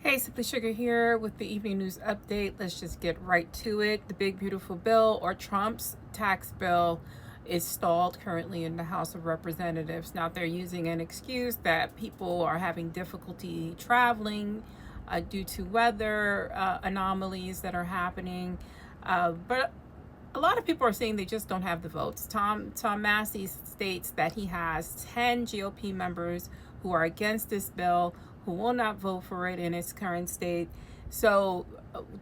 Hey, Simply Sugar here with the evening news update. Let's just get right to it. The big beautiful bill, or Trump's tax bill, is stalled currently in the House of Representatives. Now they're using an excuse that people are having difficulty traveling due to weather anomalies that are happening. But a lot of people are saying they just don't have the votes. Tom Massey states that he has 10 GOP members who are against this bill, who will not vote for it in its current state. So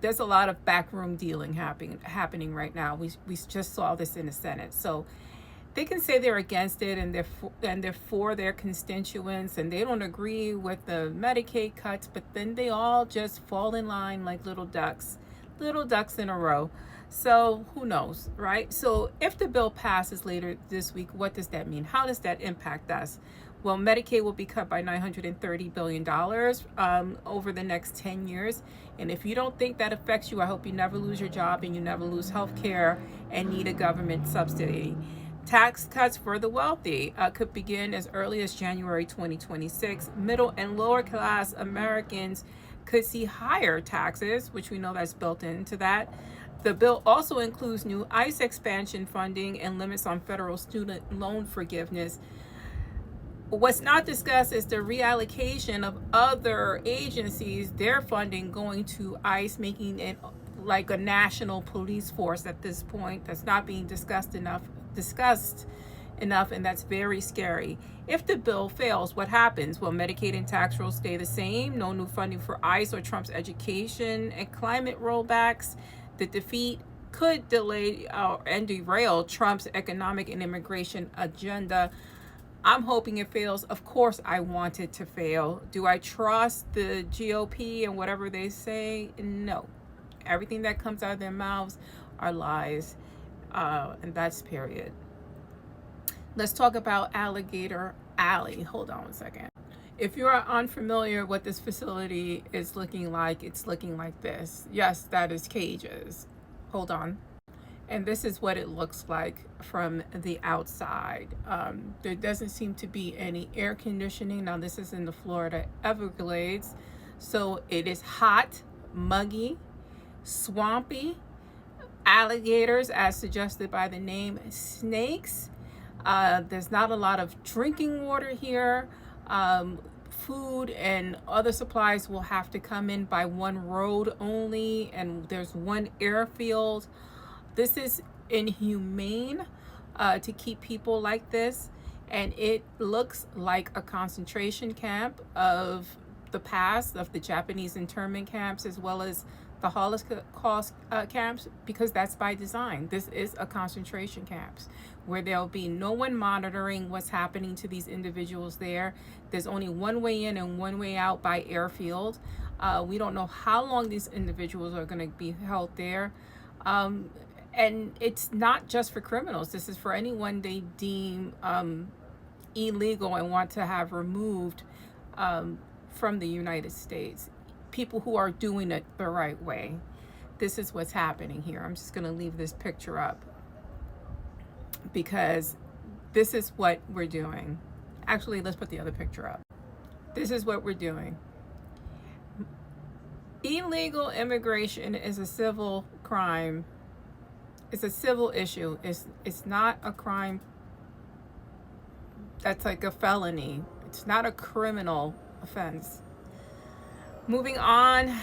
there's a lot of backroom dealing happening right now. We just saw this in the Senate. So they can say they're against it and they're for their constituents and they don't agree with the Medicaid cuts, but then they all just fall in line like little ducks in a row. So who knows, right? So if the bill passes later this week, what does that mean? How does that impact us? Well, Medicaid will be cut by $930 billion over the next 10 years. And if you don't think that affects you, I hope you never lose your job and you never lose health care and need a government subsidy. Tax cuts for the wealthy could begin as early as January 2026. Middle and lower class Americans could see higher taxes, which we know that's built into that. The bill also includes new ICE expansion funding and limits on federal student loan forgiveness. What's not discussed is the reallocation of other agencies, their funding going to ICE, making it like a national police force at this point. That's not being discussed enough, and that's very scary. If the bill fails, what happens? Well, Medicaid and tax rolls stay the same. No new funding for ICE or Trump's education and climate rollbacks. The defeat could delay and derail Trump's economic and immigration agenda. I'm hoping it fails. Of course, I want it to fail. Do I trust the GOP and whatever they say? No. Everything that comes out of their mouths are lies. And that's period. Let's talk about Alligator Alley. Hold on one second. If you are unfamiliar what this facility is looking like, it's looking like this. Yes, that is cages. Hold on. And this is what it looks like from the outside. There doesn't seem to be any air conditioning. Now, this is in the Florida Everglades. So it is hot, muggy, swampy, alligators, as suggested by the name, snakes. There's not a lot of drinking water here. Food and other supplies will have to come in by one road only, and there's one airfield. This is inhumane to keep people like this, and it looks like a concentration camp of the past, of the Japanese internment camps, as well as the Holocaust camps, because that's by design. This is a concentration camps where there'll be no one monitoring what's happening to these individuals there. There's only one way in and one way out by airfield. We don't know how long these individuals are going to be held there. And it's not just for criminals. This is for anyone they deem illegal and want to have removed from the United States. People who are doing it the right way. This is what's happening here. I'm just going to leave this picture up because this is what we're doing. Actually, let's put the other picture up. This is what we're doing. Illegal immigration is a civil crime. It's a civil issue. It's not a crime that's like a felony. It's not a criminal offense. Moving on,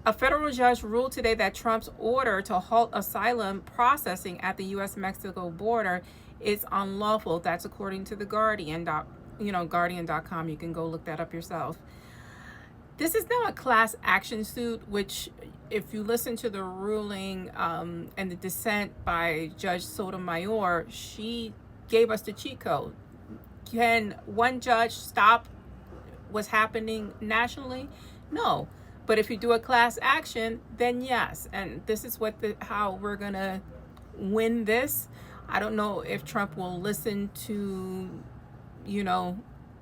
a federal judge ruled today that Trump's order to halt asylum processing at the U.S.-Mexico border is unlawful. That's according to the Guardian.com. You can go look that up yourself. This is now a class action suit, which, if you listen to the ruling and the dissent by Judge Sotomayor, she gave us the cheat code. Can one judge stop what's happening nationally? No. But if you do a class action, then yes. And this is how we're going to win this. I don't know if Trump will listen to,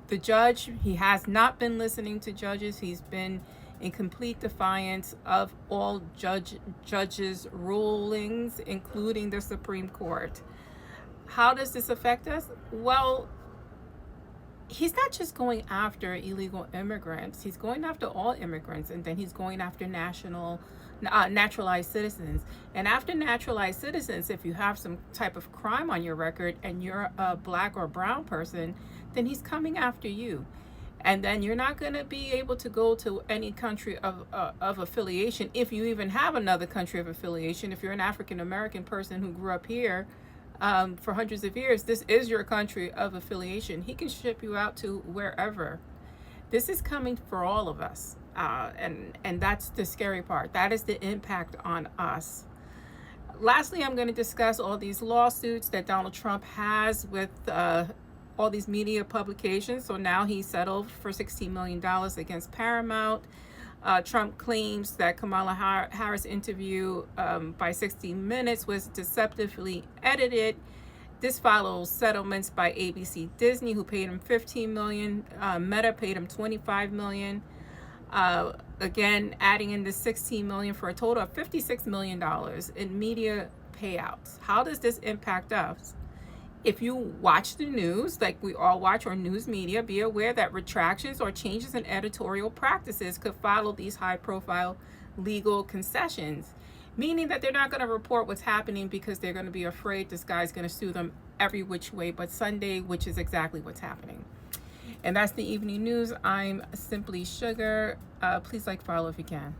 the judge. He has not been listening to judges. He's been in complete defiance of all judges' rulings, including the Supreme Court. How does this affect us? Well, he's not just going after illegal immigrants, he's going after all immigrants, and then he's going after naturalized citizens. And after naturalized citizens, if you have some type of crime on your record and you're a black or brown person, then he's coming after you. And then you're not going to be able to go to any country of affiliation, if you even have another country of affiliation. If you're an African American person who grew up here for hundreds of years, this is your country of affiliation. He can ship you out to wherever. This is coming for all of us, and that's the scary part. That is the impact on us. Lastly, I'm going to discuss all these lawsuits that Donald Trump has with all these media publications. So now he settled for $16 million against Paramount. Trump claims that Kamala Harris interview by 60 Minutes was deceptively edited. This follows settlements by ABC Disney, who paid him $15 million. Meta paid him $25 million. Again, adding in the $16 million for a total of $56 million in media payouts. How does this impact us? If you watch the news, like we all watch, or news media, be aware that retractions or changes in editorial practices could follow these high-profile legal concessions, meaning that they're not going to report what's happening because they're going to be afraid this guy's going to sue them every which way but Sunday, which is exactly what's happening. And that's the evening news. I'm Simply Sugar. Please like, follow if you can.